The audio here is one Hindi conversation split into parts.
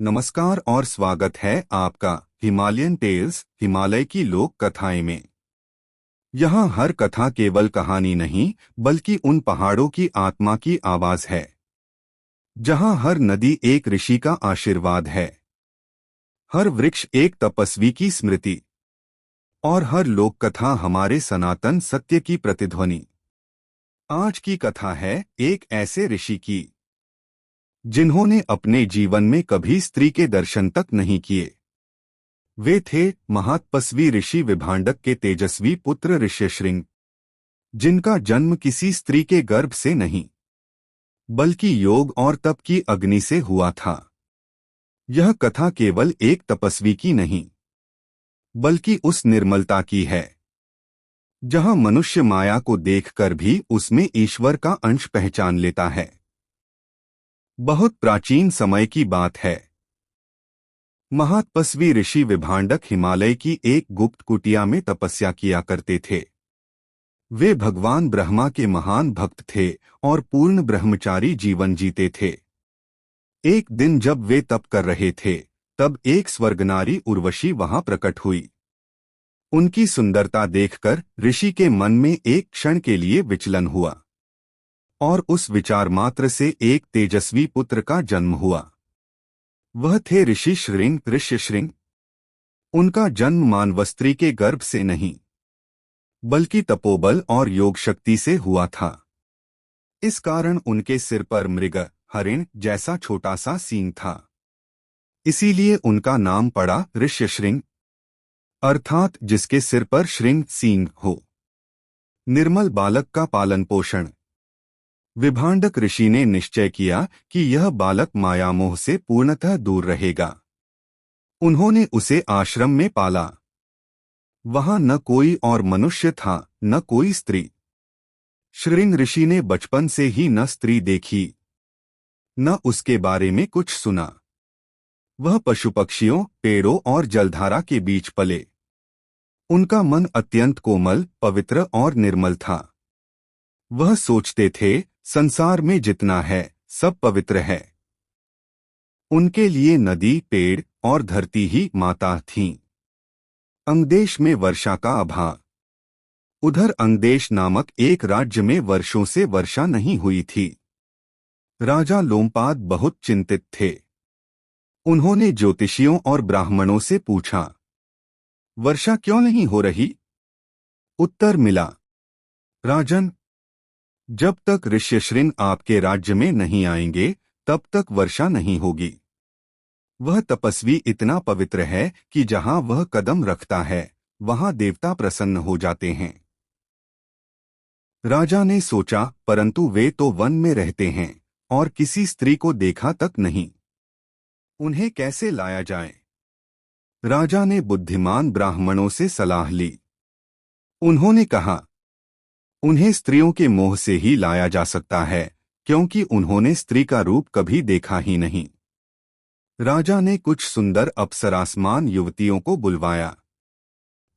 नमस्कार और स्वागत है आपका हिमालयन टेल्स हिमालय की लोक कथाएं में। यहाँ हर कथा केवल कहानी नहीं बल्कि उन पहाड़ों की आत्मा की आवाज है जहाँ हर नदी एक ऋषि का आशीर्वाद है, हर वृक्ष एक तपस्वी की स्मृति और हर लोक कथा हमारे सनातन सत्य की प्रतिध्वनि। आज की कथा है एक ऐसे ऋषि की जिन्होंने अपने जीवन में कभी स्त्री के दर्शन तक नहीं किए। वे थे महातपस्वी ऋषि विभांडक के तेजस्वी पुत्र ऋष्यशृंग, जिनका जन्म किसी स्त्री के गर्भ से नहीं बल्कि योग और तप की अग्नि से हुआ था। यह कथा केवल एक तपस्वी की नहीं बल्कि उस निर्मलता की है जहां मनुष्य माया को देखकर भी उसमें ईश्वर का अंश पहचान लेता है। बहुत प्राचीन समय की बात है। महातपस्वी ऋषि विभांडक हिमालय की एक गुप्त कुटिया में तपस्या किया करते थे। वे भगवान ब्रह्मा के महान भक्त थे और पूर्ण ब्रह्मचारी जीवन जीते थे। एक दिन जब वे तप कर रहे थे तब एक स्वर्गनारी उर्वशी वहां प्रकट हुई। उनकी सुंदरता देखकर ऋषि के मन में एक क्षण के लिए विचलन हुआ और उस विचार मात्र से एक तेजस्वी पुत्र का जन्म हुआ। वह थे ऋष्यशृंग। उनका जन्म मानवस्त्री के गर्भ से नहीं बल्कि तपोबल और योग शक्ति से हुआ था। इस कारण उनके सिर पर मृग हरिण जैसा छोटा सा सींग था। इसीलिए उनका नाम पड़ा ऋष्यशृंग, अर्थात जिसके सिर पर श्रृंग सींग हो। निर्मल बालक का पालन पोषण। विभांडक ऋषि ने निश्चय किया कि यह बालक मायामोह से पूर्णतः दूर रहेगा। उन्होंने उसे आश्रम में पाला। वहां न कोई और मनुष्य था न कोई स्त्री। श्रृंग ऋषि ने बचपन से ही न स्त्री देखी न उसके बारे में कुछ सुना। वह पशु पक्षियों, पेड़ों और जलधारा के बीच पले। उनका मन अत्यंत कोमल, पवित्र और निर्मल था। वह सोचते थे संसार में जितना है सब पवित्र है। उनके लिए नदी, पेड़ और धरती ही माता थीं। अंगदेश में वर्षा का अभाव। उधर अंगदेश नामक एक राज्य में वर्षों से वर्षा नहीं हुई थी। राजा लोमपाद बहुत चिंतित थे। उन्होंने ज्योतिषियों और ब्राह्मणों से पूछा, वर्षा क्यों नहीं हो रही? उत्तर मिला, राजन, जब तक ऋष्यशृंग आपके राज्य में नहीं आएंगे तब तक वर्षा नहीं होगी। वह तपस्वी इतना पवित्र है कि जहां वह कदम रखता है वहां देवता प्रसन्न हो जाते हैं। राजा ने सोचा, परंतु वे तो वन में रहते हैं और किसी स्त्री को देखा तक नहीं। उन्हें कैसे लाया जाए? राजा ने बुद्धिमान ब्राह्मणों से सलाह ली। उन्होंने कहा, उन्हें स्त्रियों के मोह से ही लाया जा सकता है क्योंकि उन्होंने स्त्री का रूप कभी देखा ही नहीं। राजा ने कुछ सुंदर अप्सरासमान युवतियों को बुलवाया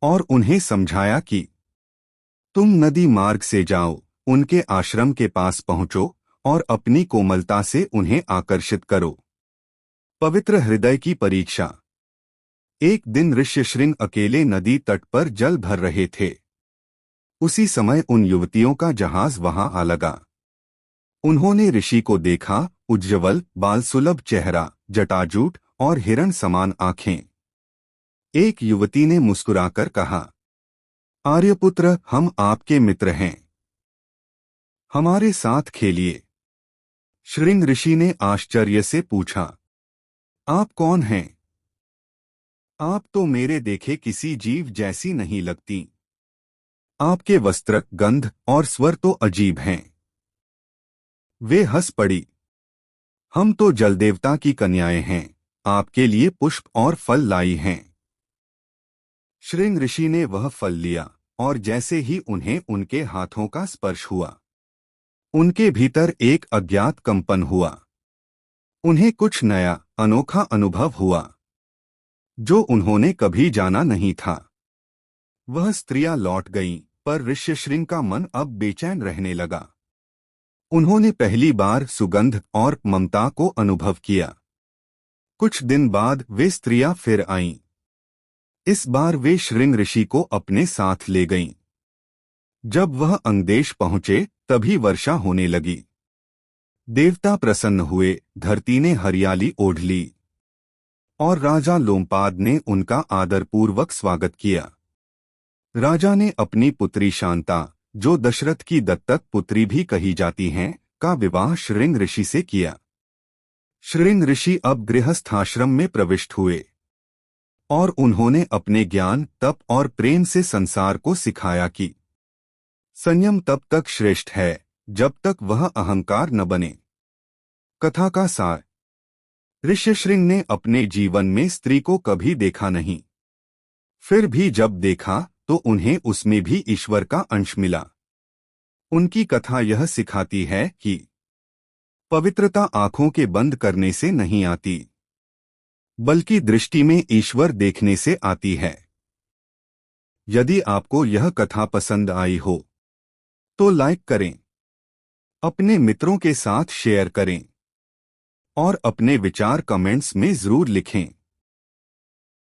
और उन्हें समझाया कि तुम नदी मार्ग से जाओ, उनके आश्रम के पास पहुंचो और अपनी कोमलता से उन्हें आकर्षित करो। पवित्र हृदय की परीक्षा। एक दिन ऋष्यशृंग अकेले नदी तट पर जल भर रहे थे। उसी समय उन युवतियों का जहाज वहां आ लगा। उन्होंने ऋषि को देखा, उज्ज्वल बाल सुलभ चेहरा, जटाजूट और हिरण समान आंखें। एक युवती ने मुस्कुराकर कहा, आर्यपुत्र, हम आपके मित्र हैं, हमारे साथ खेलिए। श्रृंग ऋषि ने आश्चर्य से पूछा, आप कौन हैं? आप तो मेरे देखे किसी जीव जैसी नहीं लगती। आपके वस्त्र, गंध और स्वर तो अजीब हैं। वे हंस पड़ी, हम तो जलदेवता की कन्याएं हैं, आपके लिए पुष्प और फल लाई हैं। श्रृंग ऋषि ने वह फल लिया और जैसे ही उन्हें उनके हाथों का स्पर्श हुआ उनके भीतर एक अज्ञात कंपन हुआ। उन्हें कुछ नया, अनोखा अनुभव हुआ जो उन्होंने कभी जाना नहीं था। वह स्त्रियां लौट गईं, पर ऋष्यशृंग का मन अब बेचैन रहने लगा। उन्होंने पहली बार सुगंध और ममता को अनुभव किया। कुछ दिन बाद वे स्त्रियां फिर आईं। इस बार वे श्रृंग ऋषि को अपने साथ ले गईं। जब वह अंगदेश पहुंचे तभी वर्षा होने लगी। देवता प्रसन्न हुए, धरती ने हरियाली ओढ़ ली और राजा लोमपाद ने उनका आदरपूर्वक स्वागत किया। राजा ने अपनी पुत्री शांता, जो दशरथ की दत्तक पुत्री भी कही जाती हैं, का विवाह श्रृंग ऋषि से किया। श्रृंग ऋषि अब गृहस्थाश्रम में प्रविष्ट हुए और उन्होंने अपने ज्ञान, तप और प्रेम से संसार को सिखाया कि संयम तब तक श्रेष्ठ है जब तक वह अहंकार न बने। कथा का सार। ऋष्यशृंग ने अपने जीवन में स्त्री को कभी देखा नहीं, फिर भी जब देखा तो उन्हें उसमें भी ईश्वर का अंश मिला। उनकी कथा यह सिखाती है कि पवित्रता आंखों के बंद करने से नहीं आती, बल्कि दृष्टि में ईश्वर देखने से आती है। यदि आपको यह कथा पसंद आई हो तो लाइक करें, अपने मित्रों के साथ शेयर करें और अपने विचार कमेंट्स में जरूर लिखें।